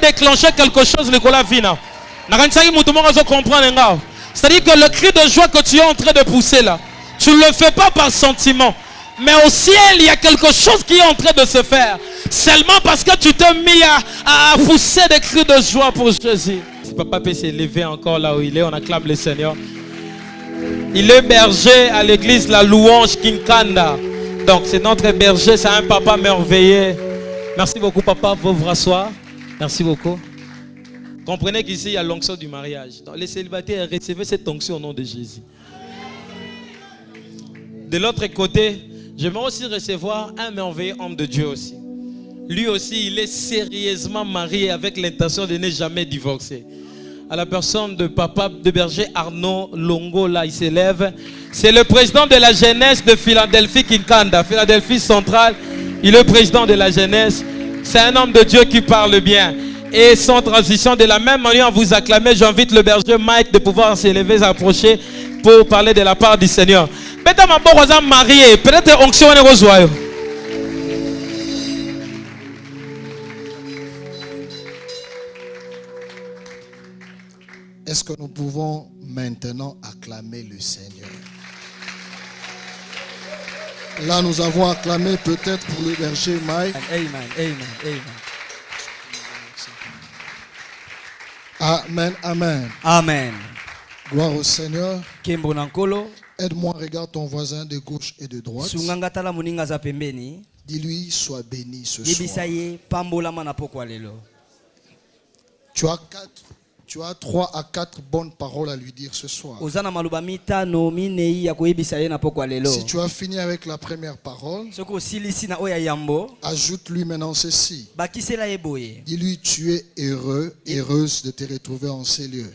déclencher quelque chose, Nicolas Vina. C'est-à-dire que le cri de joie que tu es en train de pousser là, tu ne le fais pas par sentiment. Mais au ciel, il y a quelque chose qui est en train de se faire. Seulement parce que tu t'es mis à pousser des cris de joie pour Jésus. Si papa peut s'élever encore là où il est, on acclame le Seigneur. Il est berger à l'église La Louange Kinkanda. Donc c'est notre berger, c'est un papa merveilleux. Merci beaucoup papa, vous vous rasseoir. Merci beaucoup. Comprenez qu'ici il y a l'onction du mariage. Donc les célibataires, recevez cette onction au nom de Jésus. De l'autre côté, j'aimerais aussi recevoir un merveilleux homme de Dieu aussi. Lui aussi, il est sérieusement marié avec l'intention de ne jamais divorcer. À la personne de papa de berger Arnaud Longo, là, il s'élève. C'est le président de la jeunesse de Philadelphie Kinkanda, Philadelphie centrale. Il est le président de la jeunesse. C'est un homme de Dieu qui parle bien. Et sans transition, de la même manière, on vous acclame. J'invite le berger Mike de pouvoir s'élever, s'approcher pour parler de la part du Seigneur. Peut-être ma bonne mariée, peut-être onction est rejoint. Est-ce que nous pouvons maintenant acclamer le Seigneur? Là, nous avons acclamé peut-être pour le berger Mike. Amen, amen, amen. Amen, amen. Amen. Gloire au Seigneur. Kembo nankolo. Aide-moi, regarde ton voisin de gauche et de droite. Sunganga tala muninga za pembeni. Dis-lui, sois béni ce soir. Yebisaye pambola mana pokwa lelo. Tu as 3 à 4 bonnes paroles à lui dire ce soir. Ozana maluba mitano minei ya koyebisaye na pokwa lelo. Si tu as fini avec la première parole, soko silisi na oya yambo, ajoute-lui maintenant ceci. bakisela eboye. Dis-lui, tu es heureux, heureuse de te retrouver en ces lieux.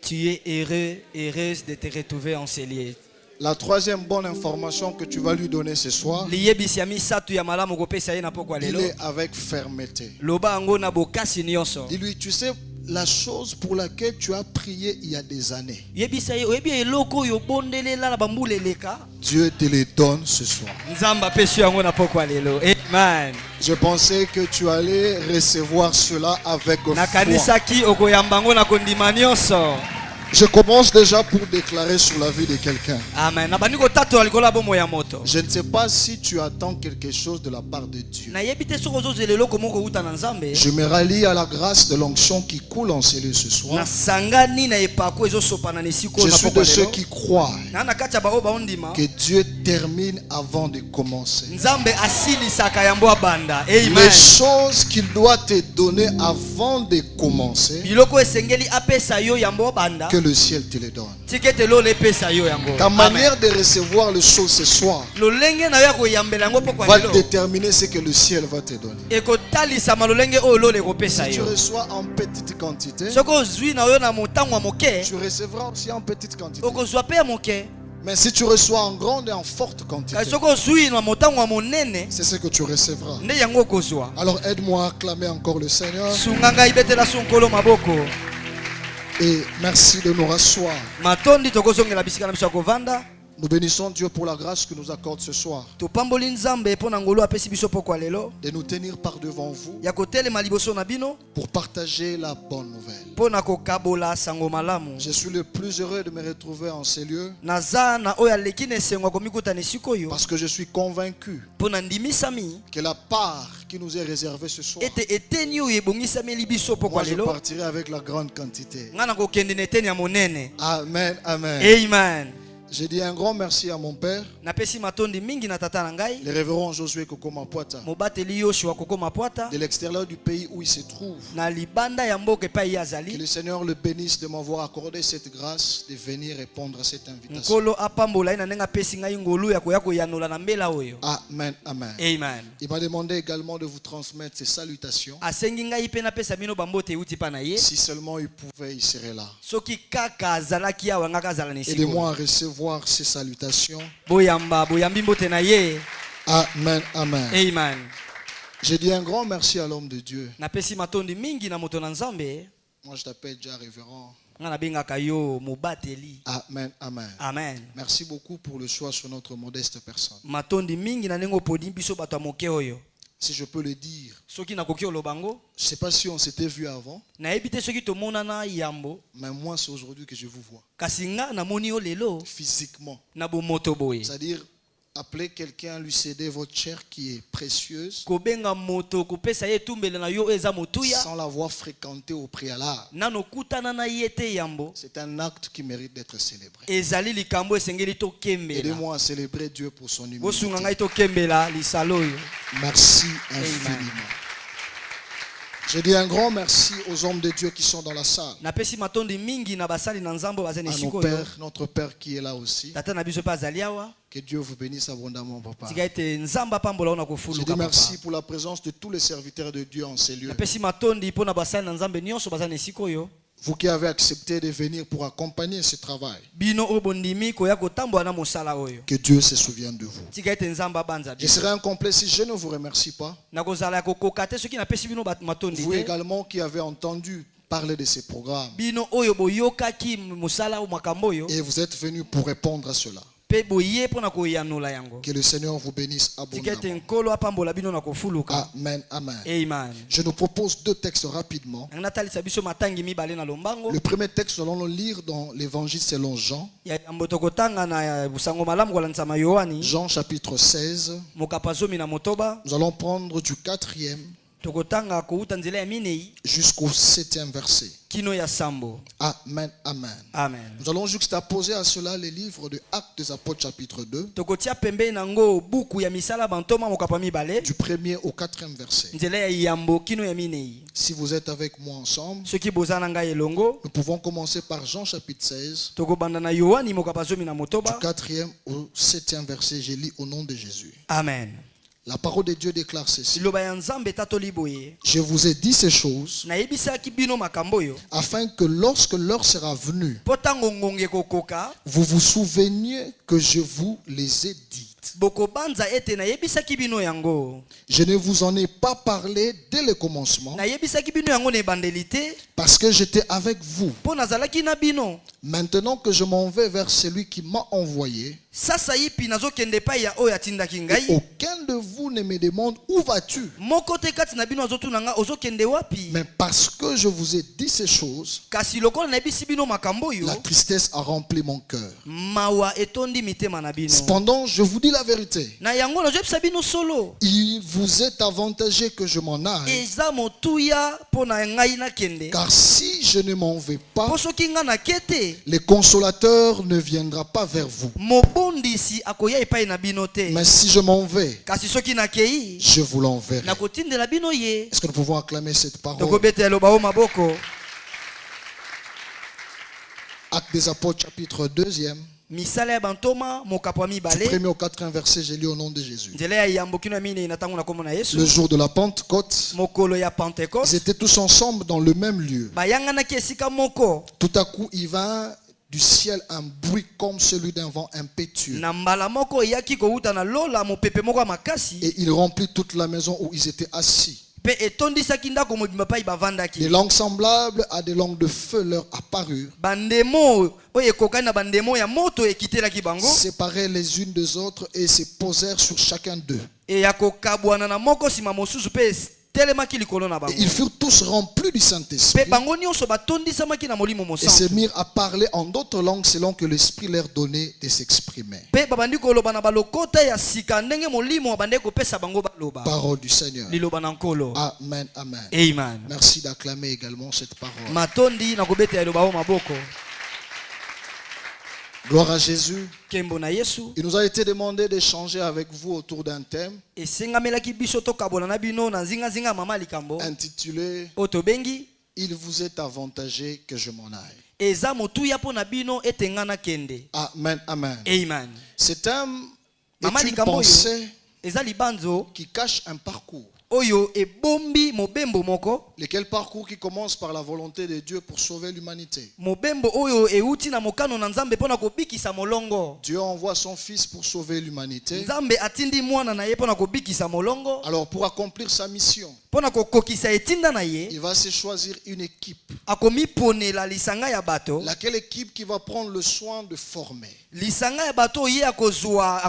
Tu es heureux, heureuse de te retrouver en ces lieux. La troisième bonne information que tu vas lui donner ce soir, Liyebisi ya misatu ya malamu kopesa ye na pokwa lelo. dis-le avec fermeté. Loba ngo na bokasi nyonso. Dis-lui, tu sais, la chose pour laquelle tu as prié il y a des années, Yebisaye oyebi eloko yo bondelela na bambuleleka. Dieu te les donne ce soir. Nzamba pesu yango na pokwa lelo. Amen. Je pensais que tu allais recevoir cela avec foi. Nakanisaki okoyambango na kondima nyonso. Je commence déjà pour déclarer sur la vie de quelqu'un. Amen. Nabandi ko tato alikola bomo ya moto. Je ne sais pas si tu attends quelque chose de la part de Dieu. Na yebite soko zozelelo komoko uta na nzambe. Je me rallie à la grâce de l'onction qui coule en ces lieux ce soir. Na sangani na epako ezosopana na esiko Je na suis pokwa de ceux lelo. qui croient Na nakati ba oba ondima. que Dieu termine avant de commencer. Nzambe asili saka yambo abanda. Amen. Les choses qu'il doit te donner avant de commencer, Biloko esengeli apesa yo yambo abanda. que le ciel te les donne. Tikete lo le pesa yo yango. Ta manière de recevoir les choses ce soir Lolenge na yo koyambela yango pokwa va lelo. déterminer ce que le ciel va te donner. Ekotalisa malolenge o lo le kopesa Si tu yo. reçois en petite quantité, Soko zwi na yo na motango ya moke. tu recevras aussi en petite quantité. Okozwa pe ya moke. Mais si tu reçois en grande et en forte quantité, Soko zwi na motango ya monene. c'est ce que tu recevras. Nde yango okozwa. Alors aide-moi à acclamer encore le Seigneur. Sunganga ibetela sonkolo maboko. Et merci de nous rasseoir. Matondi tokozongela bisika na biso ya kovanda. Nous bénissons Dieu pour la grâce que nous accorde ce soir. Topamboli nzambe mpo na ngolu apesi biso pokwa lelo. De nous tenir par devant vous Ya kotelema liboso na bino. pour partager la bonne nouvelle. Mpo na kokabola sango malamu. Je suis le plus heureux de me retrouver en ces lieux Naza na oyo aleki na esengo komikuta na esika oyo. parce que je suis convaincu Mpo na ndimisami. que la part qui nous est réservée ce soir, Ete eteni oyo ebongisameli biso pokwa moi je lelo. partirai avec la grande quantité. Nga na kokende na eteni ya monene. Amen, amen. Amen. Je dis un grand merci à mon père, Napesi matondi mingi na tata na ngai. le révérend Josué Kokoma Poita, Mobateli Yoshua kokoma pwata. de l'extérieur du pays où il se trouve. Na libanda ya mboka epai Que yazali. le Seigneur le bénisse de m'avoir accordé cette grâce de venir répondre à cette invitation. Nkolo apambola ina nenga pesi ngai ngolu ya koya koyanola na mbela oyo. Amen, amen. Amen. Il m'a demandé également de vous transmettre ses salutations. Asengi ngai pe na pesa bino bambote euti pa na ye. Si seulement il pouvait, il serait là. Soki kaka azalaki awa nga kazala na esika. Aidez-moi à recevoir ces salutations. Boyamba boyambi mbote na ye. Amen, amen. Amen. Je dis un grand merci à l'homme de Dieu. Napesi matondi mingi na moto na nzambe. Moi, je t'appelle déjà révérend. Nga na bengaka yo mobateli. Amen, amen. Amen. Merci beaucoup pour le choix sur notre modeste personne. Matondi mingi na nengo podi biso bato ya moke oyo. si je peux le dire. soki nakoki olobango Je ne sais pas si on s'était vu avant, nayebi te soki tomonana yambo mais moi c'est aujourd'hui que je vous vois. kasi nga namoni yo lelo Physiquement. na bomoto boye C'est-à-dire, appeler quelqu'un, lui céder votre chair qui est précieuse, kobenga moto kopesa ye etumbelo na yo eza motuya sans l'avoir fréquenté au préalable. nano kutana na ye te yambo C'est un acte qui mérite d'être célébré. ezali likambo esengeli tokembela Aidez-moi à célébrer Dieu pour son bosunga humilité. ngai tokembela lisalo oyo. Merci infiniment. Je dis un grand merci aux hommes de Dieu qui sont dans la salle. napesi matondi mingi na basali na nzambo bazali À nos esiko oyo pères, notre Père qui est là aussi. tata na biso pe azali awa Que Dieu vous bénisse abondamment, papa. tika ete nzambe apambola ona Je dis kofuluka papa merci pour la présence de tous les serviteurs de Dieu en ces lieux. napesi matondi mpo na basali na nzambe nyonso baza na esika oyo Vous qui avez accepté de venir pour accompagner ce travail. bino oyo bondimi koya kotambola na mosala oyo Que Dieu se souvienne de vous. tika ete nzambe abanza Je bino serai incomplet si je ne vous remercie pas. nakozala ya kokoka te soki napesi bino matondi Vous te également qui avez entendu parler de ces programmes. bino oyo boyokaki mosala oyo makambo oyo Et vous êtes venus pour répondre à cela. mpe boye mpo na koyanula yango Que le Seigneur vous bénisse tika ete abondamment. nkolo apambola bino na kofuluka Amen, amen. amen Je nous propose deux textes rapidement. yango natalisa biso matangi mibale na lombango Le premier texte, nous allons le lire dans l'évangile selon Jean. ya yambo tokotanga na busango malamu kolandisama yohani Jean chapitre 16. mokapa zomi na motoba Nous allons prendre du 4e tokotanga kouta nzela ya minei jusqu'au 7e verset. kino ya sambo Amen, amen. amen Nous allons juxtaposer à cela les livres de Actes des Apôtres chapitre 2, tokotia pembeni nango buku ya misala bantoma mokapa mibale du 1er au 4e verset. nzela ya yambo kino ya minei Si vous êtes avec moi ensemble, soki boza na ngai elongo nous pouvons commencer par Jean chapitre 16, tokobanda na yohani mokapa zomi na du motoba 4e au 7e verset. Je lis au nom de Jésus. amen La parole de Dieu déclare ceci. liloba ya nzambe etatoli boye Je vous ai dit ces choses nayebisaki bino makambo oyo afin que lorsque l'heure sera venue, mpo ntango ngonge kokoka vous vous souveniez que je vous les ai dites. bokobanza ete nayebisaki bino yango Je ne vous en ai pas parlé dès le commencement nayebisaki bino yango na ebandeli te parce que j'étais avec vous. mpo nazalaki na bino Maintenant que je m'en vais vers celui qui m'a envoyé, sasa yipi nazokende epai ya oyo atindaki et ngai aucun de vous ne me demande où vas-tu. moko te kati na bino azotuna nga ozokende wapi Mais parce que je vous ai dit ces choses, kasi lokola nayebisi bino makambo oyo la tristesse a rempli mon cœur. mawa etondi mitema na bino Cependant, je vous dis la vérité. na yango nazoyebisa bino solo Il vous est avantagé que je m'en aille, eza motuya mpo na ngai nakende car si je ne m'en vais pas, mpo soki nga nake te le consolateur ne viendra pas vers vous. mobondisi akoya epai na bino te Mais si je m'en vais, kasi soki nakei je vous l'enverrai. nakotindela bino ye Est-ce que nous pouvons acclamer cette parole? tokobetela eloba o maboko Actes des Apôtres, chapitre 2e, misala ya bantoma mokapwa du mibale 1er au 4e verset, j'ai lu au nom de Jésus. nzela ya yambo kino ya minei na ntango na kombo na Le yesu jour de la Pentecôte, mokolo ya ils pentekote étaient tous ensemble dans le même lieu. bayanganaki esika moko Tout à coup, il vint du ciel un bruit comme celui d'un vent impétueux. na mbala moko eyaki kowuta na lola mopepe moko ya makasi Et il remplit toute la maison où ils étaient assis. mpe etondisaki ndako mobimba epai Des bavandaki langues semblables à des langues de feu leur apparurent, bandemo oyo ekokani na bandemo ya moto ekitelaki bango séparées les unes des autres, et se posèrent sur chacun d'eux. eya kokabwana na moko nsima mosusu mpe telemaki likolo na Et bango ils furent tous remplis du mpe Saint-Esprit bango nyonso batondisamaki na molimo et se mosantu mirent à parler en d'autres langues selon que l'Esprit leur donnait de s'exprimer. mpe babandi koloba na balokota ya sika ndenge molimo abandi kopesa bango baloba Parole du Seigneur. liloba na nkolo Amen, amen. amen Merci d'acclamer également cette parole. matondi na kobetela eloba o maboko Gloire à Jésus. nkembo na yesu Il nous a été demandé d'échanger avec vous autour d'un thème esengamelaki biso tokabola na bino na nzingazinga ya mama likambo intitulé oyo tobengi « Il vous est avantagé que je m'en aille eza motuya mpo na bino ete nga nakende ». Amen, amen. amen Ce thème Mama est une likambo oyo pensée eza libanzo qui cache un parcours. oyo ebombi mobembo moko. Lequel parcours qui commence par la volonté de Dieu pour sauver l'humanité. Mobembo oyo euti na mokano na Nzambe pona kobikisa molongo. Dieu envoie son fils pour sauver l'humanité. Nzambe atindi mwana na ye pona kobikisa molongo. Alors pour accomplir sa mission, Pona kokokisa etinda na ye, il va se choisir une équipe. akomi ponela lisanga ya bato. Laquelle équipe qui va prendre le soin de former. Lisanga ya bato ye akozwa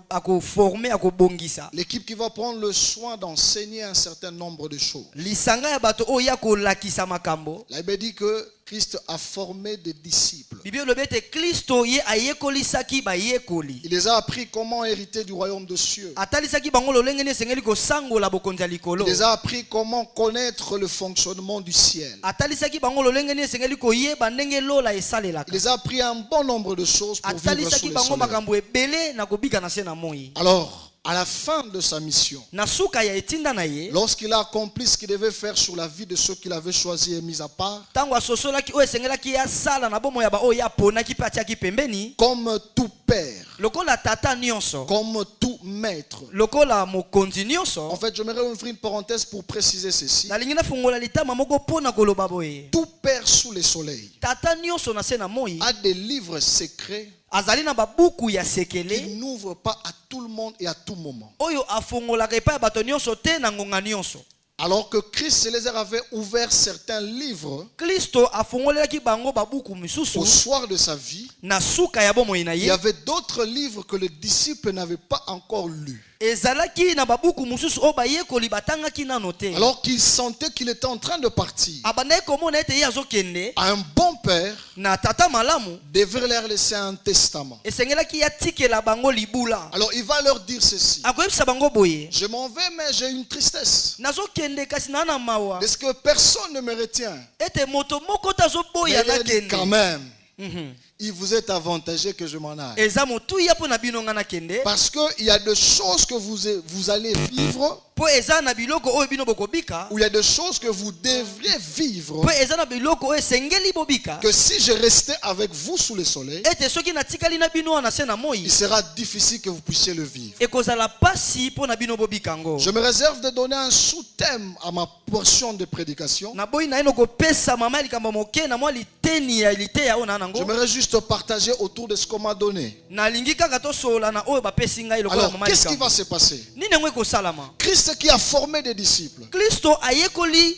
akoformer akobongisa. L'équipe qui va prendre le soin d'enseigner un certain nombre de choses. Lisanga ya bato oyo akolakisa makambo. La Bible dit que Christ a formé des disciples. Bible lobete Kristo ye ayekolisaki bayekoli. Il les a appris comment hériter du royaume de cieux. Atalisaki bango lolenge ne sengeli kosangola bokonzi ya likolo. Il les a appris comment connaître le fonctionnement du ciel. Atalisaki bango lolenge ne sengeli koyeba ndenge lola esalelaka. Il les a appris un bon nombre de choses pour vivre sous Atalisaki le bango soleil. makambo ebele na kobika na se na moi. Alors, à la fin de sa mission, Na suka ya etinda na ye, lorsqu'il a accompli ce qu'il devait faire sur la vie de ceux qu'il avait choisis et mis à part, tango asosolaki oyo esengelaki ya sala na bomo ya ba oyo aponaki pe atiaki pembeni, comme tout père, lokola tata nyonso, comme tout maître. lokola mokonzi En nyonso. fait, j'aimerais ouvrir une parenthèse pour préciser ceci. Nalingi nafungola litama moko pona koloba boye. Tout père sous le soleil Tata nyonso na se na moi a des livres secrets azali na babuku ya qui sekele n'ouvrent pas à tout le monde et à tout moment. oyo afungolaka epai ya bato nyonso te na ngonga nyonso. Alors que Christ Céleste avait ouvert certains livres Kristo afungolelaki bango babuku au misusu soir de sa vie, na suka ya bomoi na il y ye. avait d'autres livres que les disciples n'avaient pas encore lus. Ezalaki na babuku mususu oyo bayekoli batangaki nano te. Alors qu'il sentait qu'il était en train de partir. Abandaki komona ete ye azokende Un bon père na tata malamu devrait leur laisser un testament. esengelaki atikela bango libula. Alors il va leur dire ceci. Akoyebisa bango boye, Je m'en vais, mais j'ai une tristesse. nazokende kasi naa na mawa Est-ce que personne ne me retient? ete moto moko te Mais azoboya il a dit, quand nakende. même, il vous est avantagé que je m'en aille. Eza motuya mpo na bino nga nakende, Parce qu'il y a des choses que vous allez vivre, mpo eza na biloko oyo bino bokobika, ou il y a des choses que vous devriez vivre, mpo eza na biloko oyo esengeli bobika, que si je restais avec vous sous le soleil, ete soki natikali na bino wana se na moi il sera difficile que vous puissiez le vivre. ekozala pasi mpo na bino bobika ngo. Je me réserve de donner un sous-thème à ma portion de prédication. Naboyi na ino kopesa mama likambo moke na mwa liteni ya liteya oyo na nango. J'aimerais juste partager autour de ce qu'on m'a donné. Nalingi kaka tosola na oyo bapesi ngai lokola Alors, mama qu'est-ce qui likambo. va se passer? Nini yango ekosalama? Christ qui a formé des disciples, Kristo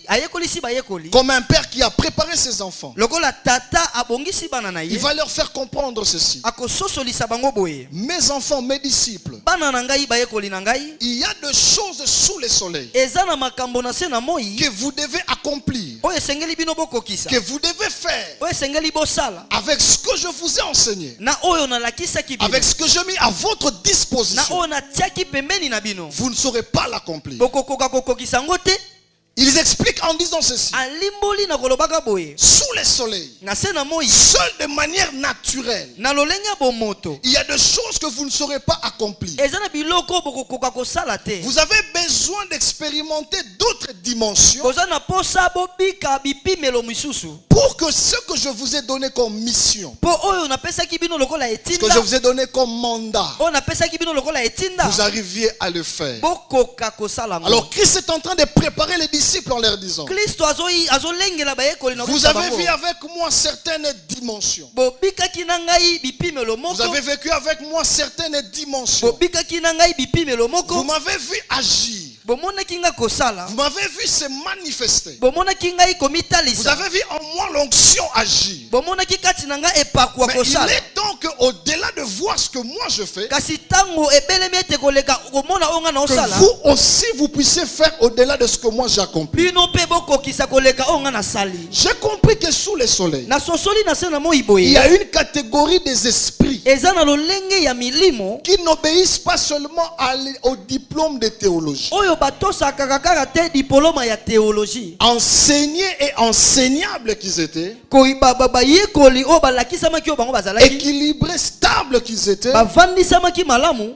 ayekolisi bayekoli. comme un père qui a préparé ses enfants, Lokola tata abongisi bana na il ye, va leur faire comprendre ceci. akososolisa bango boye. Mes enfants, mes disciples, Bana na ngai bayekoli na ngai, il y a des choses sous le soleil eza na makambo na se na moi que vous devez accomplir, oyo esengeli bino bokokisa, que vous devez faire oyo esengeli bosala avec ce que je vous ai enseigné, na oyo nalakisaki bino, avec ce que j'ai mis à votre na disposition. oyo natiaki pembeni na bino. Vous ne saurez pas l'accomplir. Bokokoka kokokisa ngo te. Ils expliquent en disant ceci. Alimboli na kolobaka boye, Sous le soleil, na se na moi seul de manière naturelle, na lolenge ya bomoto, il y a des choses que vous ne saurez pas accomplir. eza na biloko bokokoka kosala te. Vous avez besoin d'expérimenter d'autres dimensions Boza na posa bobika bipimelo misusu pour que ce que je vous ai donné comme mission, po oyo napesaki bino lokola ce que je etinda, vous ai donné comme mandat, oyo napesaki bino lokola etinda, vous arriviez à le faire. bokoka kosala ngo. Alors Christ est en train de préparer les disciples en leur disant, Kristo azolengela bayekoli na vous kokisa avez bango. vu avec moi certaines dimensions. Bobikaki na ngai bipimelo Vous moko, avez vécu avec moi certaines dimensions. bobikaki na ngai bipimelo Vous moko, m'avez vu agir. bomonaki nga kosala, Vous m'avez vu se manifester. bomonaki ngai Vous komitalisa, avez vu en moi l'onction agir. bomonaki kati na nga epakwa Mais il kosala. est donc au-delà de voir ce que moi je fais, Kasi tango ebelemi ete koleka komona oyo nga na que osala, vous aussi vous puissiez faire au-delà de ce que moi j'ai accompli. bino mpe bokokisa koleka oyo nga nasali. J'ai compris que sous le soleil, Na sosoli na se na moi il y boye, a une catégorie des esprits eza na lolenge ya milimo qui n'obéissent pas seulement au diplôme de théologie. oyo batosaka kaka te diploma ya théologie. Enseignés et enseignables qu'ils étaient, Koyiba bayekoli oyo balakisamaki oyo bango bazalaki, équilibrés, stables qu'ils étaient, bavandisamaki malamu.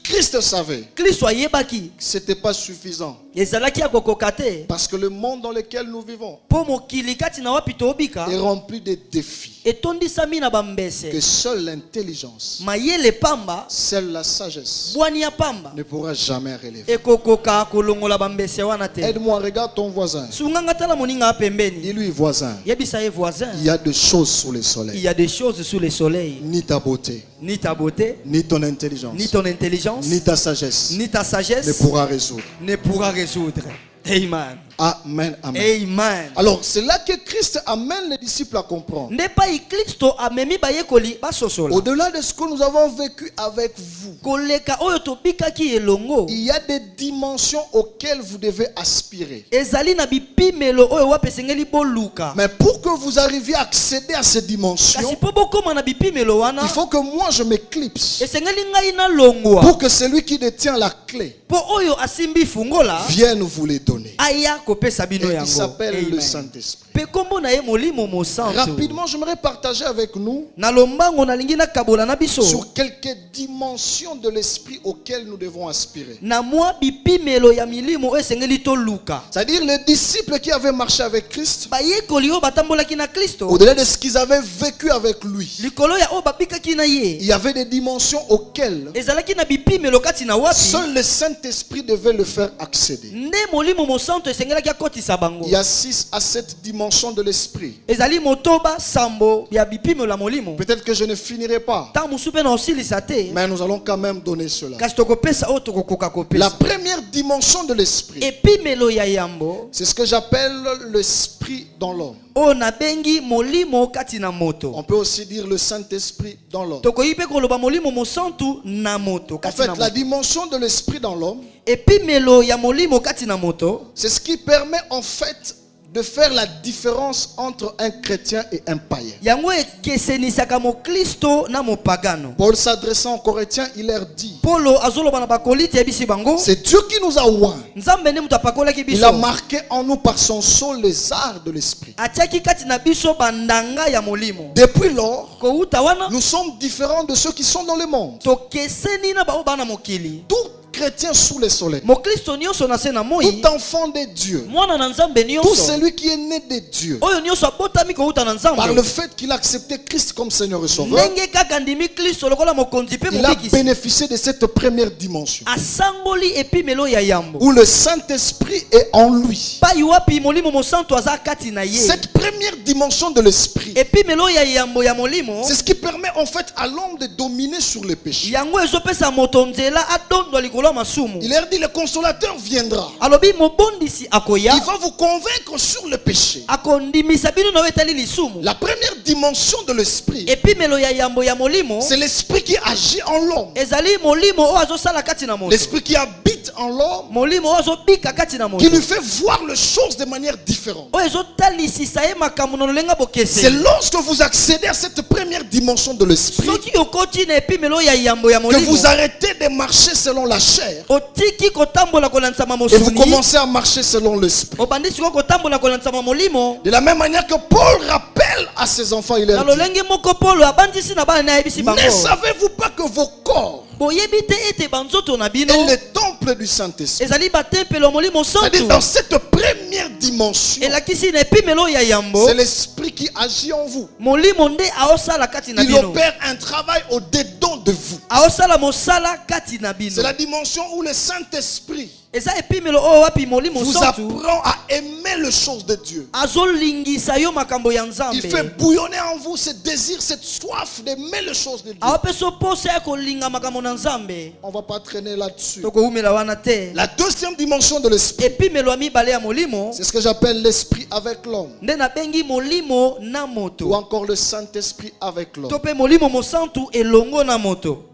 Christ savait Kristo ayebaki que ce n'était pas suffisant ezalaki ya kokoka te Parce que le monde dans lequel nous vivons mpo mokili kati na wapi toobika est rempli de défis etondisami na bambese que seule l'intelligence, mayele pamba seule la sagesse bwani ya pamba ne pourra jamais relever. ekokoka kolongola bambese wana te. Aide-moi, regarde ton voisin. sunganga tala moninga apembeni Dis-lui, voisin, yebisa ye voisin, il y a des choses sous le il soleil. y a des choses sous le soleil, Ni ta beauté, ni ta beauté, ni ton intelligence, ni ton intelligence, ni ta sagesse ni ta ne sagesse pourra résoudre. ne pourra résoudre. Amen. Amen, amen. Amen. Alors, c'est là que Christ amène les disciples à comprendre. nde pa Kristo amemi bayekoli basosola Au-delà de ce que nous avons vécu avec vous, koleka oyo tobikaki elongo, il y a des dimensions auxquelles vous devez aspirer. ezali na bipimelo oyo wapi esengeli boluka. Mais pour que vous arriviez à accéder à ces dimensions, Kasi po bokoma na bipimelo wana il faut que moi je m'éclipse. esengeli ngai na longwa Pour que celui qui détient la clé po oyo asimbi fungola vienne vous les donner. aya kopesa bino Et il yango. s'appelle le Amen. Saint-Esprit. Pe kombo na ye molimo mosantu. Rapidement, j'aimerais partager avec nous Na lombango nalingi nakabola na biso sur quelques dimensions de l'esprit auxquelles nous devons aspirer. na mwa bipimelo ya milimo oyo esengeli toluka. C'est-à-dire les disciples qui avaient marché avec Christ, Bayekoli oyo batambolaki na Kristo au-delà de ce qu'ils avaient vécu avec lui, likolo ya oyo babikaki na ye il y avait des dimensions auxquelles ezalaki na bipimelo kati na wapi seul le Saint-Esprit devait le faire accéder. nde molimo mosantu esengelaki akotisa bango. Il y a 6 à 7 dimensions de l'esprit. Ezali motoba sambo ya bipimelo ya molimo. Peut-être que je ne finirai pas, Ntango mosusu mpe na osilisa te mais nous allons quand même donner cela. kasi tokopesa oyo tokokoka La kopesa. première dimension de l'esprit, Epimelo ya yambo c'est ce que j'appelle l'esprit dans l'homme. oyo nabengi molimo kati na moto. On peut aussi dire le Saint-Esprit dans l'homme. Tokoki mpe koloba molimo mosantu na moto En kati fait, na la moto. dimension de l'esprit dans l'homme, Epimelo ya molimo kati na moto c'est ce qui permet en fait de faire la différence entre un chrétien et un païen. yango ekesenisaka mokristo na mopagano. Paul s'adressant aux Corinthiens, il leur dit, Polo azoloba na bakoliti yebisi bango c'est Dieu qui nous a oints. nzambe nde moto apakolaki Il a biso marqué en nous par son sceau les arts de l'esprit. atiaki kati na biso bandanga ya molimo. Depuis lors, Kouta wana nous sommes différents de ceux qui sont dans le monde. tokeseni na bao bana mokili. Tout chrétien sous le soleil, Mokristo nyonso na se na moi tout enfant de Dieu, mwana na nzambe tout nyonso celui qui est né de Dieu, oyo nyonso abotami kouta na par le nzambe fait qu'il a accepté Christ comme Seigneur et Sauveur, ndenge kaka ndimi kristo lokola mokonzi mpe il a mobikisi bénéficié de cette première dimension asangoli epimelo ya yambo où le Saint-Esprit est en lui. pai wapi molimo mosantu aza kati na ye. Cette première dimension de l'Esprit, Epimelo ya yambo ya molimo c'est ce qui permet en fait à l'homme de dominer sur le péché. yango ezopesa moto nzela adondwa likolo ya masumu. Il leur dit, le consolateur viendra. Alobi mobondisi akoya Il va vous convaincre sur le péché. akondimisa bino na oyo etali lisumu. La première dimension de l'Esprit, Epimelo ya yambo ya molimo c'est l'Esprit qui agit en l'homme. ezali molimo oyo azosala kati na moto. L'Esprit qui habite en l'homme, Molimo oyo azobika kati na moto qui lui fait voir les choses de manière différente. oyo ezotalisisa ye makambo na lolenga C'est bokeseni. lorsque vous accédez à cette première dimension de l'Esprit Soki okoti na epimelo ya yambo ya que molimo vous arrêtez de marcher selon la chair otiki kotambola kolanzama et vous mosuni commencez à marcher selon l'Esprit. obandi sikoyo kotambola kolanzama molimo. De la même manière que Paul rappelle à ses enfants, il Na leur dit, lolenge moko polo abandisi na bana na yebisi bango ne savez-vous pas que vos corps boyebi te ete banzoto na bino est le temple du Saint-Esprit? ezali batempelo ya molimo C'est-à-dire santu. dans cette première dimension, elakisi na epimelo ya yambo c'est l'Esprit qui agit en vous. molimo nde aosala kati na Il bino opère un travail au-dedans de vous. aosala mosala kati na bino. C'est la dimension où le Saint-Esprit eza epimelo oyo wapi molimo vous santu apprend à aimer les choses de Dieu. azolingisa yo makambo ya Il fait nzambe bouillonner en vous ce désir, cette soif d'aimer les choses de Dieu. aopesa posa ya kolinga makambo na nzambe. On ne va pas traîner là-dessus. tokoumela wana te. La deuxième dimension de l'esprit, epimelo ya mibale ya molimo c'est ce que j'appelle l'esprit avec l'homme. nde nabengi molimo na Ou moto encore le Saint-Esprit avec l'homme. to mpe molimo mosantu elongo na moto.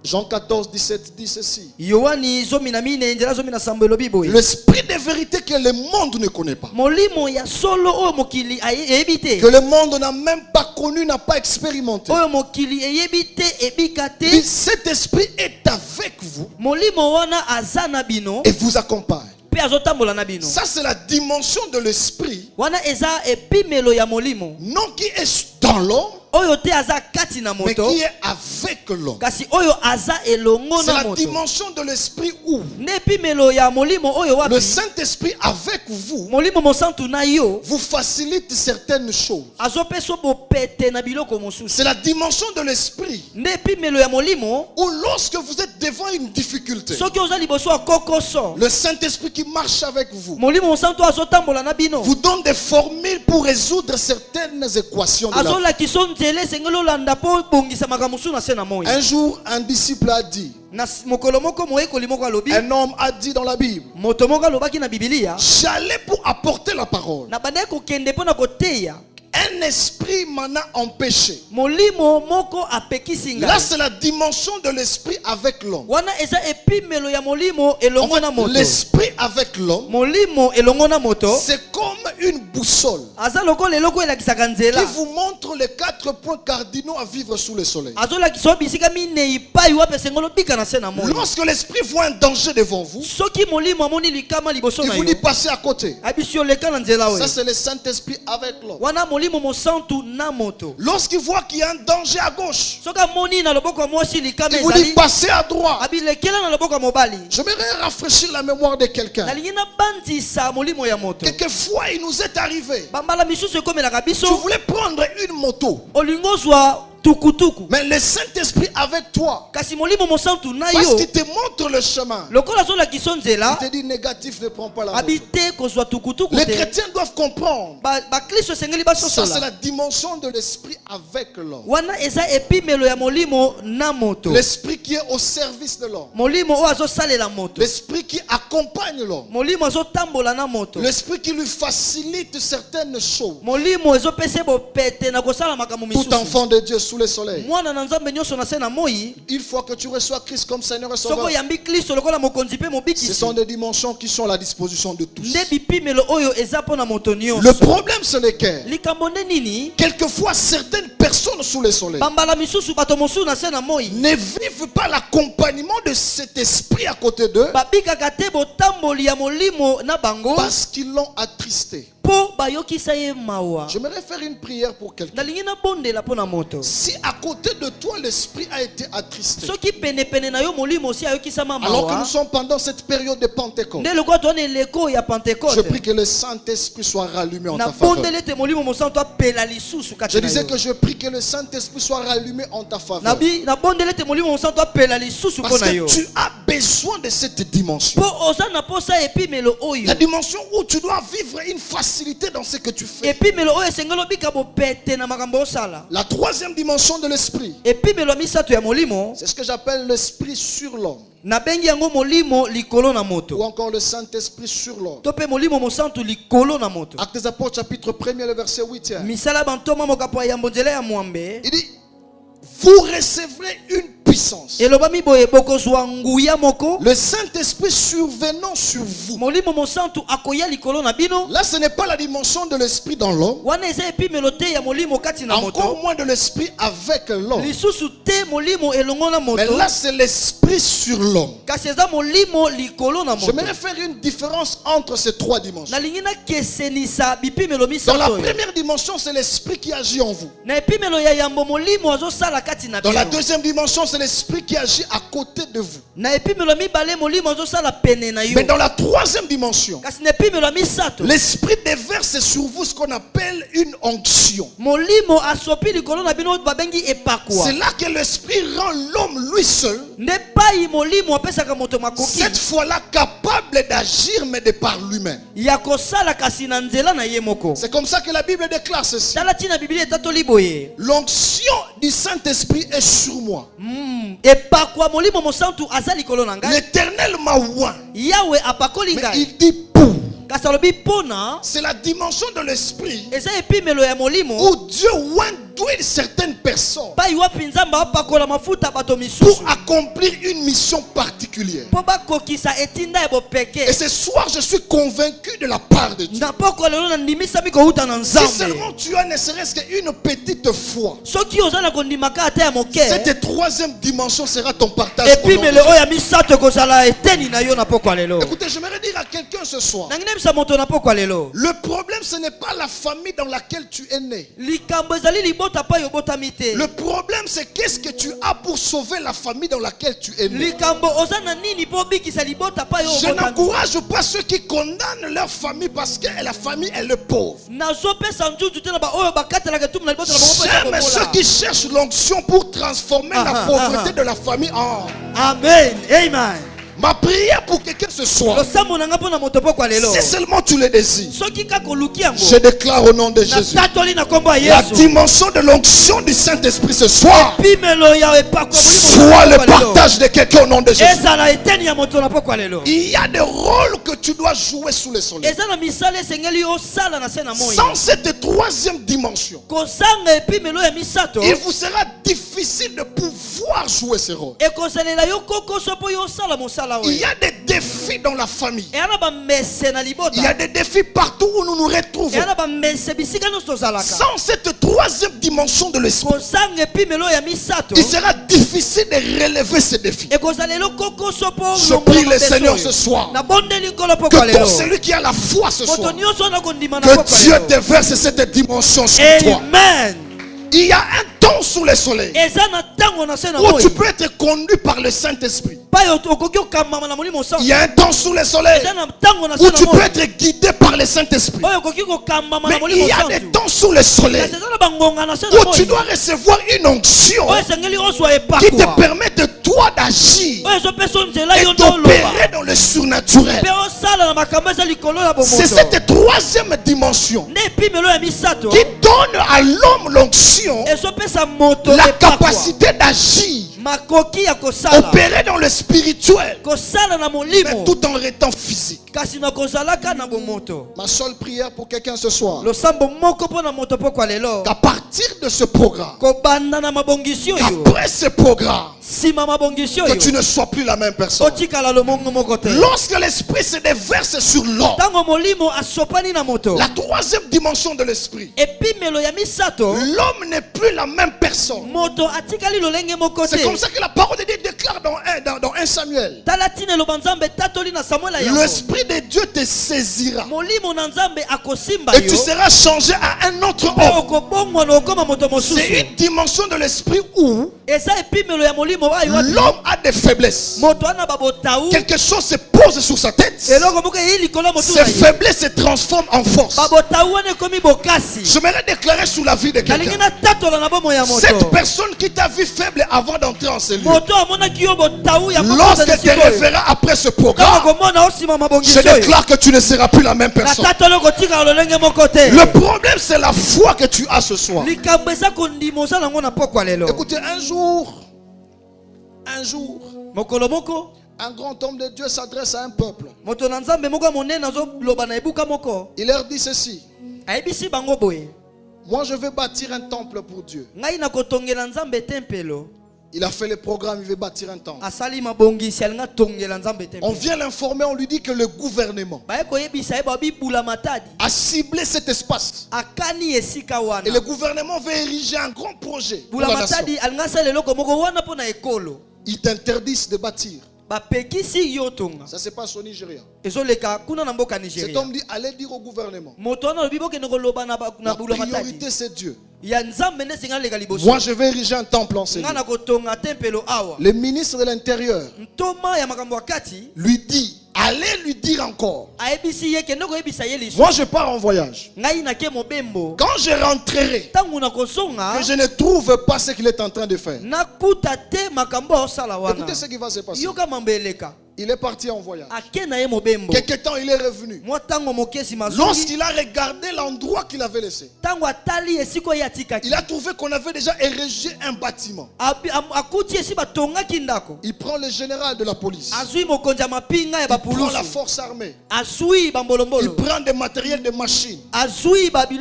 Jean 14, 17 dit ceci. yohani 14:17 elobi boye L'esprit de vérité que le monde ne connaît pas. molimo ya solo oyo mokili eyebi te Que le monde n'a même pas connu, n'a pas expérimenté. oyo mokili eyebi te ebika Il te dit, cet esprit est avec vous molimo wana aza na bino et vous accompagne. mpe azotambola na bino. Ça, c'est la dimension de l'esprit, wana eza epimelo ya molimo non qui est dans l'homme, oyo te aza kati na mais moto qui est avec l'homme. kasi oyo aza elongo C'est na la moto dimension de l'esprit où nde epimelo ya molimo oyo le wapi Saint-Esprit avec vous molimo mosantu na yo vous facilite certaines choses. azopesa bopete na biloko mosusu C'est la dimension de l'esprit nde epimelo ya molimo où lorsque vous êtes devant une difficulté, soki oza liboso ya kokoso le Saint-Esprit qui marche avec vous molimo mosantu azotambola na bino vous donne des formules pour résoudre certaines équations de la vie. azolakisa nzela esengeli olanda mpo bongisa makambo mosusu na se na moi Un jour, un disciple a dit, na mokolo moko moyekoli moko alobi un homme a dit dans la Bible, moto moko alobaki na bibilia j'allais pour apporter la parole. na bandaki kokende mpo na koteya Un esprit m'en a empêché. molimo moko apekisi Là, ngai c'est la dimension de l'esprit avec l'homme. wana eza epimelo ya molimo elongo En na fait, moto l'esprit avec l'homme, molimo elongo na moto c'est comme une boussole aza lokola eloko elakisaka nzela qui vous montre les 4 points cardinaux à vivre sous le soleil. azolakisa oyo bisika minei pai wapi esengeli obika na se na moi Lorsque l'esprit voit un danger devant vous, soki molimo amoni likama liboso il na vous yo dit passez à côté. abisi oleka na nzela oyo Ça, c'est le Saint-Esprit avec l'homme. wana molimo mosantu na moto Lorsqu'il voit qu'il y a un danger à gauche, soki amoni na loboko ya mwasi likama il vous dit ezali passez à droite. abilekela na loboko ya mobali J'aimerais rafraîchir la mémoire de quelqu'un. nalingi nabandisa molimo ya moto Quelquefois, il nous est arrivé. bambala misusu ekomelaka Tu biso voulais prendre une moto, olingi ozwa tukutuku mais le Saint-Esprit avec toi, kasi molimo mosantu na parce yo qu'il te montre le chemin, lokola azolakisa nzela il te dit négatif, ne prends pas la moto. abi te kozwa tukutuku Les te chrétiens doivent comprendre. bakristo esengeli Ça, c'est basosola la dimension de l'esprit avec l'homme. wana eza epimelo ya molimo na moto L'esprit qui est au service de l'homme. molimo oyo azosalela moto L'esprit qui accompagne l'homme. molimo azotambola na moto L'esprit qui lui facilite certaines choses. molimo ezopesa bopete na kosala makambo Tout misusu enfant de Dieu sous le soleil. mwana na nzambe nyonso na se na moi Une fois que tu reçois Christ comme Seigneur et soko Sauveur, oyambi kristo lokola mokonzi mpe ce mobikisi sont des dimensions qui sont à la disposition de tous. nde bipimelo oyo eza mpo na moto Le nyonso problème, c'est lequel? likambo nde nini Quelquefois, certaines personnes sous le soleil bambala misusu bato mosusu na se na moi ne vivent pas l'accompagnement de cet esprit à côté d'eux babikaka te botamboli ya molimo na bango parce qu'ils l'ont attristé. mpo bayokisa ye mawa J'aimerais faire une prière pour quelqu'un. nalingi nabondela mpo na moto Si à côté de toi l'esprit a été attristé, soki penepene na yo molimo osi ayokisama alors que nous mawa sommes pendant cette période de Pentecôte, nde lokola towana eleko ya je pentekote prie que le Saint-Esprit soit rallumé en ta faveur. nabondeli ete molimo mosantu apela lisusu Je kati na disais yo que je prie que le Saint-Esprit soit rallumé en ta faveur. nabondeli ete molimo mosantu apela lisusu mpo Parce na yo que tu as besoin de cette dimension. mpo oza na posa epimelo oyo La dimension où tu dois vivre une facilité dans ce que tu fais. epimelo oyo esengeli obika bopete na makambo osala La troisième dimension de l'esprit, epimelo ya misato ya molimo c'est ce que j'appelle l'esprit sur l'homme. nabengi yango molimo likolo na Ou moto encore le Saint-Esprit sur l'homme. to mpe molimo mosantu likolo na moto Actes des Apôtres chapitre 1er, le verset 8. misala ya bantoma mokapo ya yambo nzela ya mwambe Il dit, vous recevrez une puissance. elobami boye bokozwa nguya moko Le Saint-Esprit survenant sur vous. molimo mosantu akoya likolo na bino Là, ce n'est pas la dimension de l'esprit dans l'homme. wana eza epimelo te ya molimo kati na Encore moto moins de l'esprit avec l'homme. lisusu te molimo elongo na Mais moto là, c'est l'esprit sur l'homme. kasi eza molimo likolo na moto J'aimerais faire une différence entre ces trois dimensions. nalingi nakesenisa bipimelo Dans misato la oyo première dimension, c'est l'esprit qui agit en vous. na epimelo ya yambo molimo azosala kati na Dans la bino deuxième dimension, c'est l'esprit qui agit à côté de vous. na epimelo ya mibale molimo azosala pene na yo Mais dans la troisième dimension, kasi na epimelo ya misato l'esprit déverse sur vous ce qu'on appelle une onction. molimo asopi likolo na bino babengi epakwa C'est là que l'esprit rend l'homme lui seul, nde pai molimo apesaka moto makoki cette fois-là capable d'agir, mais de par lui-même. ya kosala kasi na nzela na ye moko C'est comme ça que la Bible déclare ceci. tala ntina biblia etatoli boye L'onction du Saint-Esprit est sur moi. epakwa molimo mosantu aza likolo na ngai L'Éternel m'a oint. yawe apakoli Mais ngai il dit pour. kasi alobi mpona C'est la dimension de l'esprit eza epimelo ya molimo où Dieu oint d'huile certaines personnes pai wapi nzambe apakola mafuta bato pour misusu accomplir une mission particulière. mpo bakokisa etinda ya Et bopeke ce soir, je suis convaincu de la part de Dieu. na poko lelo nandimisami kouta na Si nzambe seulement tu as ne serait-ce qu'une petite foi, soki oza na kondimaka ata ya moke cette troisième dimension sera ton partage. au nom de epimelo Dieu. oyo ya misato ekozala eteni na yo na pokwa lelo Écoutez, j'aimerais dire à quelqu'un ce soir, nangi nayebisa moto na pokwa lelo le problème ce n'est pas la famille dans laquelle tu es né. likambo ezali liboso Le problème, c'est qu'est-ce que tu as pour sauver la famille dans laquelle tu es né. Je n'encourage pas ceux qui condamnent leur famille parce que la famille est le pauvre. J'aime ceux qui cherchent l'onction pour transformer la pauvreté de la famille en... Amen. Amen. Ma prière pour quelqu'un ce soir, si seulement tu le désires, je déclare au nom de Jésus, la dimension de l'onction du Saint-Esprit ce soir soit le partage de quelqu'un au nom de Jésus. Il y a des rôles que tu dois jouer sous le soleil. Sans cette troisième dimension, il vous sera difficile de pouvoir jouer ce rôle. Il y a des défis dans la famille. Il y a des défis partout où nous nous retrouvons. Sans cette troisième dimension de l'esprit, il sera difficile de relever ces défis. Je prie le Seigneur ce soir que pour celui qui a la foi ce soir, que Dieu déverse cette dimension sur toi. Il y a un temps sous le soleil où tu peux être conduit par le Saint-Esprit. Il y a un temps sous le soleil où tu peux être guidé par le Saint-Esprit. Mais il y a des temps sous le soleil où tu dois recevoir une onction qui te permet de toi d'agir et d'opérer dans le surnaturel. C'est cette troisième dimension qui donne à l'homme l'onction, la capacité d'agir, opérer dans le spirituel, mais tout en restant physique. Ma seule prière pour quelqu'un ce soir, qu'à partir de ce programme, qu'après ce programme, que tu ne sois plus la même personne. Lorsque l'esprit se déverse sur l'homme, la troisième dimension de l'esprit, l'homme n'est plus la même personne. C'est comme ça que la parole de Dieu déclare dans 1 Samuel. L'esprit de Dieu te saisira et tu seras changé à un autre homme. C'est une dimension de l'esprit où l'homme a des faiblesses. Quelque chose se pose sur sa tête. Ces faiblesses se transforment en force. J'aimerais déclarer sur la vie de quelqu'un, cette personne qui t'a vu faible avant d'entrer en ce lieu, lorsqu'elle te reverra après ce programme, je déclare que tu ne seras plus la même personne. Le problème, c'est la foi que tu as ce soir. Écoutez, un jour, un grand homme de Dieu s'adresse à un peuple. Il leur dit ceci: moi je vais bâtir un temple pour Dieu. Il a fait le programme, il veut bâtir un temple. On vient l'informer, on lui dit que le gouvernement a ciblé cet espace. Et le gouvernement veut ériger un grand projet pour la nation. Ils t'interdisent de bâtir. Ça se passe au Nigeria. Cet homme dit: allez dire au gouvernement, la priorité c'est Dieu. Moi je vais ériger un temple en Seigneur. Le ministre de l'Intérieur lui dit: allez lui dire encore. Moi je pars en voyage. Quand je rentrerai, que je ne trouve pas ce qu'il est en train de faire. Écoutez ce qui va se passer. Il est parti en voyage. Quelque temps il est revenu. Lorsqu'il a regardé l'endroit qu'il avait laissé, il a trouvé qu'on avait déjà érigé un bâtiment. Il prend le général de la police, il prend la force armée, il prend des matériels de machines. Il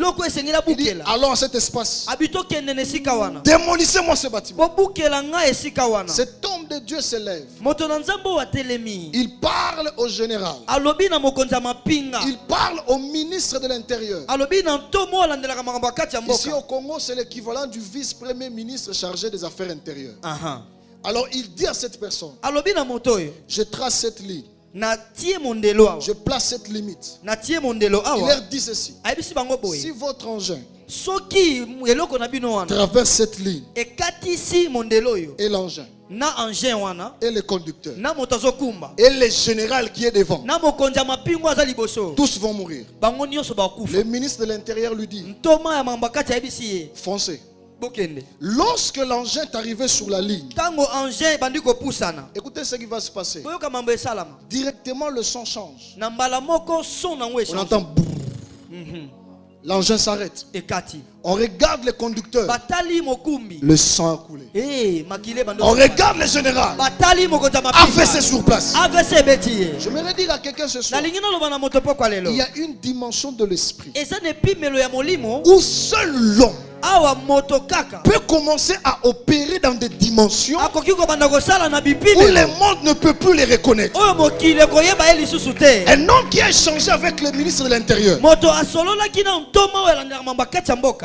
dit: allons à cet espace, démolissez-moi ce bâtiment. Cet homme de Dieu se lève. Il parle au général. Il parle au ministre de l'Intérieur. Ici au Congo, c'est l'équivalent du vice-premier ministre chargé des affaires intérieures. Alors il dit à cette personne: je trace cette ligne. Je place cette limite. Il leur dit ceci. Si votre engin traverse cette ligne et l'engin et le conducteur et le général qui est devant, tous vont mourir. Le ministre de l'Intérieur lui dit, foncez. Lorsque l'engin est arrivé sur la ligne, écoutez ce qui va se passer. Directement le son change. On entend boum. L'engin s'arrête. On regarde le conducteur. Le sang a coulé. On regarde le général. AVC sur place. Je me dire à quelqu'un ce soir, il y a une dimension de l'esprit où seul l'homme peut commencer à opérer dans des dimensions où le monde ne peut plus les reconnaître. Un homme qui a échangé avec le ministre de l'Intérieur,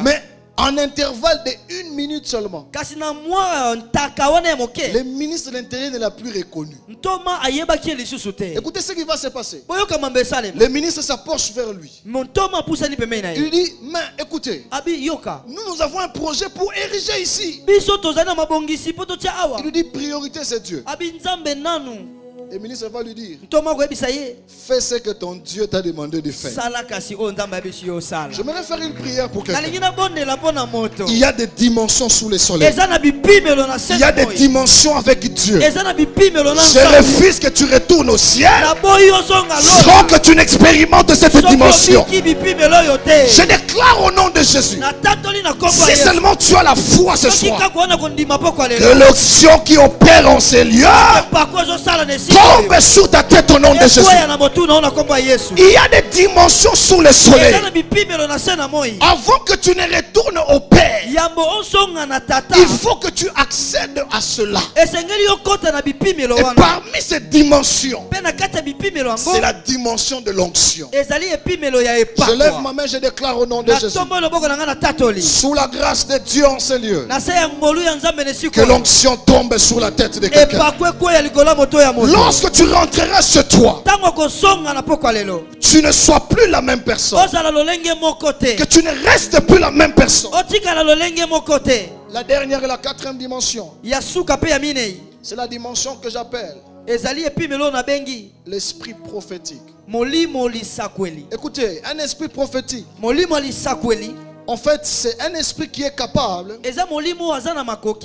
mais en intervalle de 1 minute seulement, le ministre de l'Intérieur ne l'a plus reconnu. Écoutez ce qui va se passer. Le ministre s'approche vers lui. Il lui dit, mais écoutez, nous avons un projet pour ériger ici. Il lui dit, priorité c'est Dieu. Le ministre va lui dire, fais ce que ton Dieu t'a demandé de faire. J'aimerais faire une prière pour quelqu'un. Il y a des dimensions sous le soleil. Il y a des dimensions avec Dieu. Je refuse que tu retournes au ciel sans que tu n'expérimentes cette dimension. Je déclare au nom de Jésus, si seulement tu as la foi ce soir, que l'onction qui opère en ces lieux tombe sur ta tête au nom de Jésus. Il y a des dimensions sous le soleil. Avant que tu ne retournes au Père, il faut que tu accèdes à cela. Et parmi ces dimensions, c'est la dimension de l'onction. Je lève ma main, je déclare au nom de Jésus, sous la grâce de Dieu en ces lieux, que l'onction tombe sur la tête de quelqu'un. Lorsque tu rentreras chez toi, tu ne sois plus la même personne. Que tu ne restes plus la même personne. La dernière et la quatrième dimension, c'est la dimension que j'appelle l'esprit prophétique. Écoutez, un esprit prophétique, en fait, c'est un esprit qui est capable,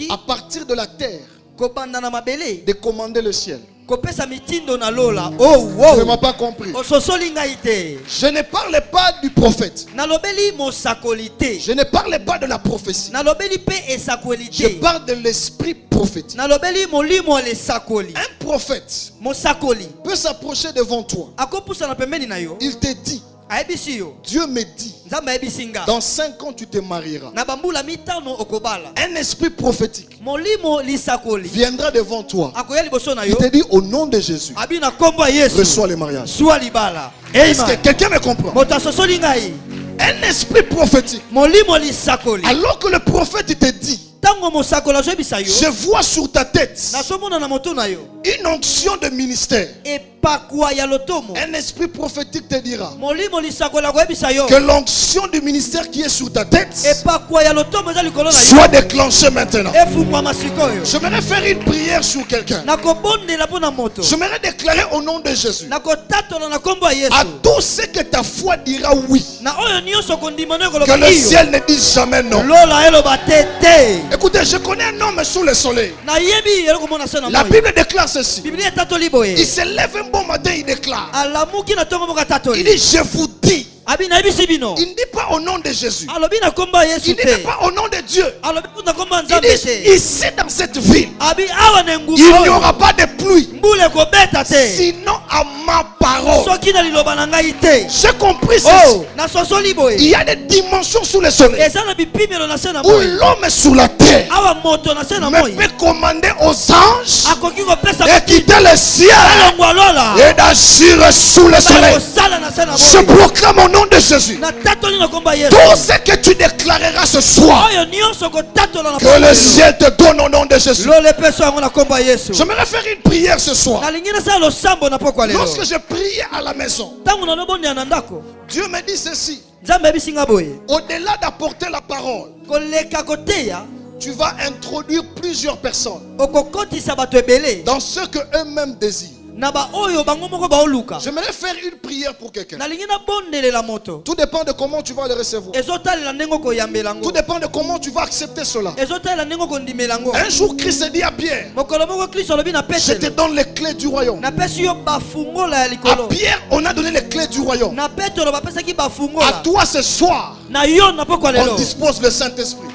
à partir de la terre, de commander le ciel. Tu ne m'as pas compris. Je ne parle pas du prophète. Je ne parle pas de la prophétie. Je parle de l'esprit prophétique. Un prophète peut s'approcher devant toi. Il te dit, Dieu me dit, dans 5 ans tu te marieras. Un esprit prophétique viendra devant toi. Il te dit, au nom de Jésus, reçois le mariage. Est-ce que quelqu'un me comprend? Un esprit prophétique, alors que le prophète te dit, je vois sur ta tête une onction de ministère. Un esprit prophétique te dira que l'onction du ministère qui est sur ta tête soit déclenchée maintenant. J'aimerais faire une prière sur quelqu'un. J'aimerais déclarer au nom de Jésus à tout ce que ta foi dira oui, que le ciel ne dise jamais non. Écoutez, je connais un homme sous le soleil. La Bible déclare ceci. Il se lève un bon matin, il déclare. Il dit, je vous dis. Il ne dit pas au nom de Jésus. Il ne dit pas au nom de Dieu. Il dit, ici dans cette ville, il n'y aura pas de pluie, sinon à ma parole. J'ai compris ceci. Il y a des dimensions sous le soleil où l'homme est sur la terre, mais peut commander aux anges de quitter le ciel et d'agir sous le soleil. Je proclame au nom de Jésus, tout ce que tu déclareras ce soir, que le ciel te donne au nom de Jésus. J'aimerais faire une prière ce soir. Lorsque je prie à la maison, Dieu me dit ceci. Au-delà d'apporter la parole, tu vas introduire plusieurs personnes dans ce que eux-mêmes désirent. J'aimerais faire une prière pour quelqu'un. Tout dépend de comment tu vas le recevoir. Tout dépend de comment tu vas accepter cela. Un jour, Christ dit à Pierre, je te donne les clés du royaume. À Pierre, on a donné les clés du royaume. À toi ce soir, on dispose le Saint-Esprit.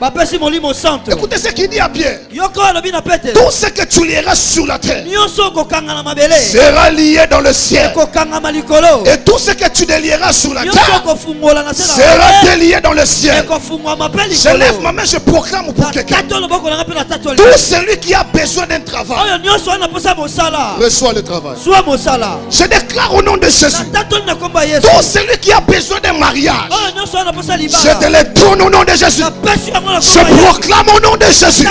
Écoutez ce qu'il dit à Pierre. Tout ce que tu lieras sur la terre sera lié dans le ciel. Et tout ce que tu délieras sur la terre sera délié dans le ciel. Je lève ma main, je proclame pour quelqu'un. Tout celui qui a besoin d'un travail reçoit le travail. Je déclare au nom de Jésus. Tout celui qui a besoin d'un mariage, je te le donne au nom de Jésus. Je proclame au nom de Jésus.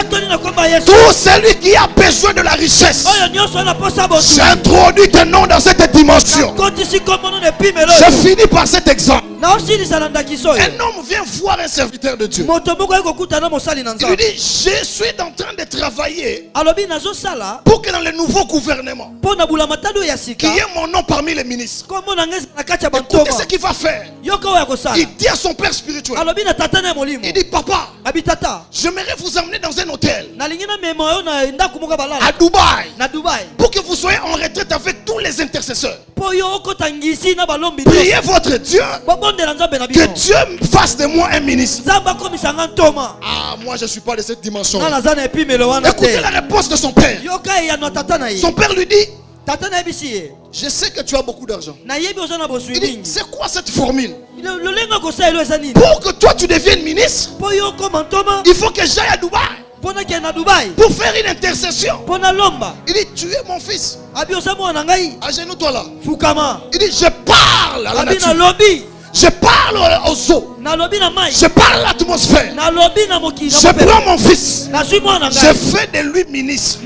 Tout celui qui a besoin de la richesse, j'introduis ton nom dans cette dimension. Je finis par cet exemple. Un homme vient voir un serviteur de Dieu. Il lui dit, je suis en train de travailler pour que dans le nouveau gouvernement, qu'il y ait mon nom parmi les ministres. Écoutez ce qu'il va faire. Il dit à son père spirituel, il dit, papa, j'aimerais vous emmener dans un hôtel à Dubaï pour que vous soyez en retraite avec tous les intercesseurs. Priez votre Dieu que Dieu fasse de moi un ministre. Ah, moi je ne suis pas de cette dimension. Écoutez la réponse de son père. Son père lui dit, je sais que tu as beaucoup d'argent. Il dit, c'est quoi cette formule? Pour que toi tu deviennes ministre, il faut que j'aille à Dubaï pour faire une intercession. Il dit, tu es mon fils. Agenouille-toi là. Il dit, je parle à la nature. Je parle aux eaux. Je parle à l'atmosphère. Je prends mon fils. Je fais de lui ministre.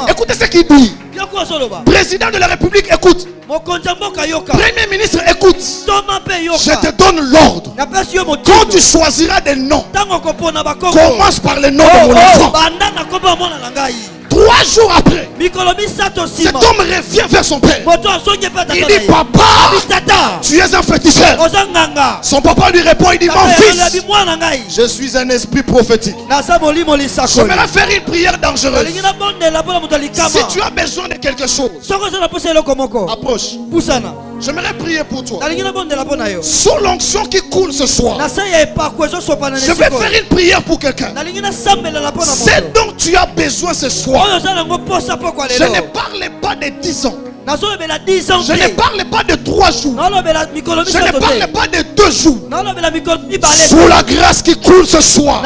Écoutez ce qu'il dit. Président de la République, écoute. Premier ministre, écoute. Je te donne l'ordre. Quand tu choisiras des noms, commence par le nom de mon enfant. 3 jours après, cet homme revient vers son père. Il dit, papa, tu es un féticheur. Son papa lui répond, il dit, mon fils, je suis un esprit prophétique. J'aimerais faire une prière dangereuse. Si tu as besoin de quelque chose, approche. J'aimerais prier pour toi. Sous l'onction qui coule ce soir, je vais faire une prière pour quelqu'un. C'est dont tu as besoin ce soir. Je ne parle pas de 10 ans. Je ne parle pas de 3 jours. Je ne parle pas de 2 jours. Sous la grâce qui coule ce soir,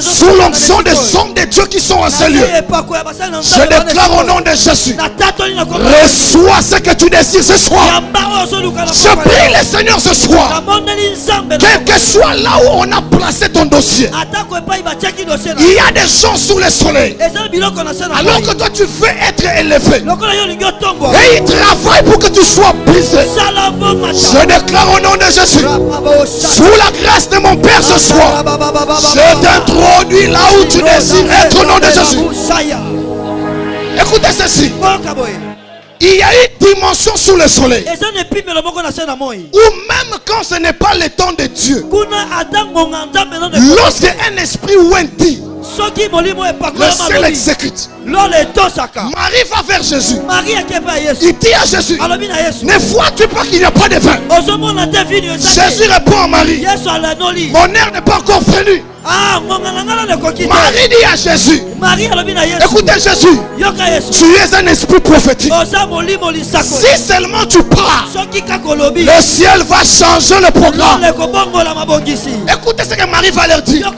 sous l'onction des hommes de Dieu qui sont en ce lieu, je déclare au nom de Jésus, reçois ce que tu désires ce soir. Je prie le Seigneur ce soir, quel que soit là où on a placé ton dossier, il y a des gens sous le soleil, alors que toi tu veux être élevé, et il travaille pour que tu sois brisé. Je déclare au nom de Jésus, sous la grâce de mon Père ce soir, je t'introduis là où tu désires être au nom de Jésus. Écoutez ceci. Il y a une dimension sous le soleil où même quand ce n'est pas le temps de Dieu, lorsque un esprit ouinti, le ciel exécute. Marie va vers Jésus. Il dit à Jésus, ne vois-tu pas qu'il n'y a pas de vin? Jésus répond à Marie, mon heure n'est pas encore venue. Marie dit à Jésus, écoutez Jésus, tu es un esprit prophétique. Si seulement tu pars, le ciel va changer le programme. Écoutez ce que Marie va leur dire.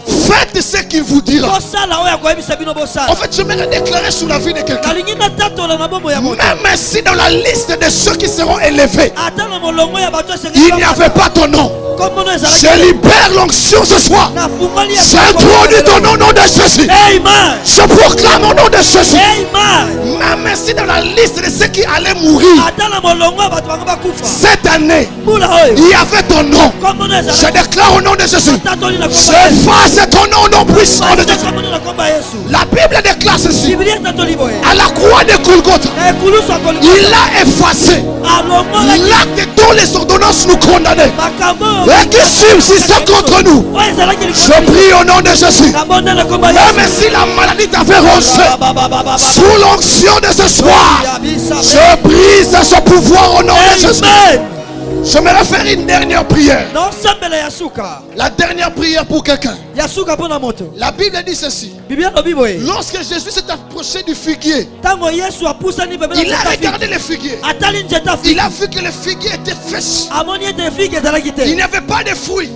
Faites ce qu'il vous dira. En fait, je vais déclarer sur la vie de quelqu'un, même si dans la liste de ceux qui seront élevés, il n'y avait pas ton nom, je libère l'onction ce soir, j'introduis ton nom au nom de Jésus. Je proclame au nom de Jésus. Même si dans la liste de ceux qui allaient mourir cette année, il y avait ton nom. Je déclare au nom de Jésus, j'efface ton nom au nom puissant de Jésus. La Bible déclare ceci. À la croix de Golgotha, il a effacé l'acte de toutes les ordonnances nous condamnaient et qui subsistent contre nous. Je prie au nom de Jésus, même si la maladie t'avait rongé, sous l'onction de ce soir, je brise ce pouvoir au nom de Jésus. Je me faire une dernière prière. La dernière prière pour quelqu'un. La Bible dit ceci. Lorsque Jésus s'est approché du figuier, il a regardé le figuier. Il a vu que le figuier était fêche. Il n'y avait pas de fruits.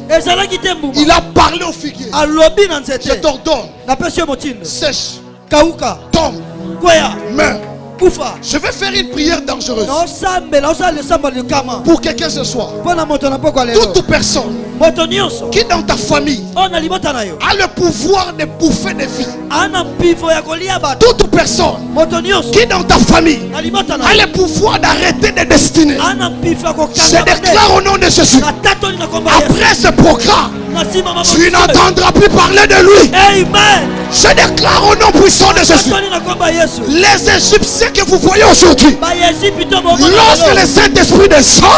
Il a parlé au figuier. Je t'ordonne, sèche, tombe, meurs. Je vais faire une prière dangereuse pour quelqu'un ce soir. Toute personne qui dans ta famille a le pouvoir de bouffer des vies. Toute personne qui dans ta famille a le pouvoir d'arrêter des destinées. Je déclare au nom de Jésus, après ce programme, tu n'entendras plus parler de lui. Je déclare au nom puissant de Jésus, les Égyptiens que vous voyez aujourd'hui, lorsque le Saint-Esprit descend,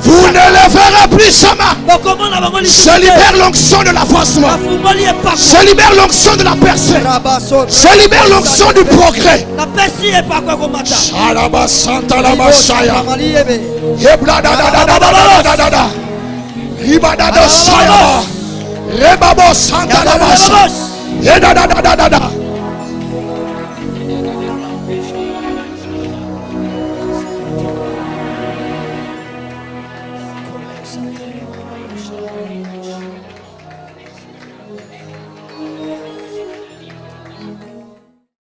vous ne le verrez plus jamais. Je libère l'onction de l'avancement. Je libère l'onction de la percée. Je libère l'onction du progrès. Rebabo Santa la Basha.